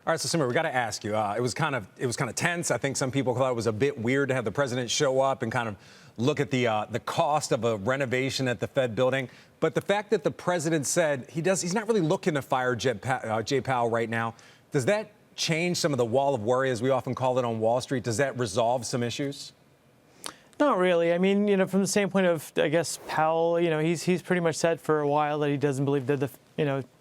All right, so Samara, we got to ask you. It was kind of tense. I think some people thought it was a bit weird to have the president show up and kind of look at the cost of a renovation at the Fed building. But the fact that the president said he's not really looking to fire Jay Powell right now, does that change some of the wall of worry, as we often call it on Wall Street? Does that resolve some issues? Not really. I mean, from the standpoint of, I guess, Powell, he's pretty much said for a while that he doesn't believe that the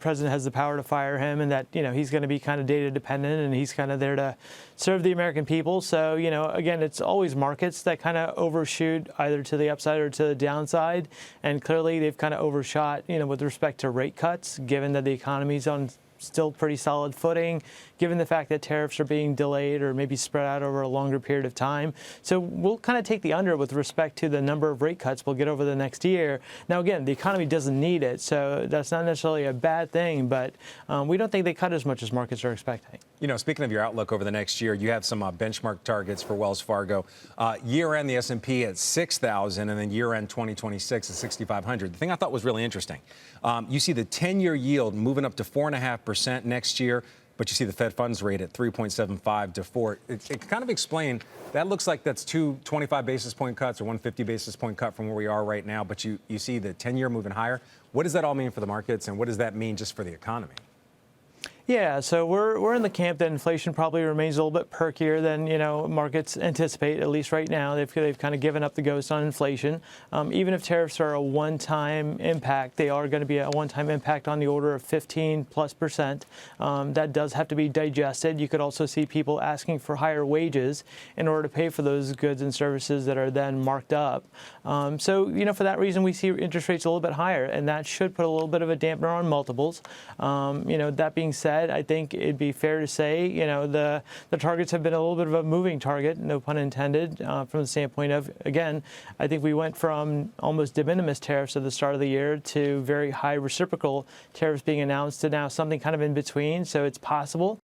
president has the power to fire him, and that, he's going to be kind of data dependent, and he's kind of there to serve the American people. So, again, it's always markets that kind of overshoot either to the upside or to the downside. And clearly they've kind of overshot, with respect to rate cuts, given that the economy's on still pretty solid footing, given the fact that tariffs are being delayed or maybe spread out over a longer period of time. So we'll kind of take the under with respect to the number of rate cuts we'll get over the next year. Now, again, the economy doesn't need it, so that's not necessarily a bad thing, but we don't think they cut as much as markets are expecting. Speaking of your outlook over the next year, you have some benchmark targets for Wells Fargo. Year-end, the S&P at 6,000, and then year-end 2026 at 6,500. The thing I thought was really interesting, you see the 10-year yield moving up to 4.5% next year, but you see the Fed funds rate at 3.75 to 4. It kind of explained that looks like that's two 25 basis point cuts or 150 basis point cut from where we are right now, but you see the 10-year moving higher. What does that all mean for the markets, and what does that mean just for the economy? Yeah, so we're in the camp that inflation probably remains a little bit perkier than markets anticipate, at least right now. They've kind of given up the ghost on inflation. Even if tariffs are a one-time impact, they are going to be a one-time impact on the order of 15+%. That does have to be digested. You could also see people asking for higher wages in order to pay for those goods and services that are then marked up. So for that reason, we see interest rates a little bit higher, and that should put a little bit of a dampener on multiples. That being said, I think it'd be fair to say, the targets have been a little bit of a moving target, no pun intended, from the standpoint of, again, I think we went from almost de minimis tariffs at the start of the year to very high reciprocal tariffs being announced to now something kind of in between. So it's possible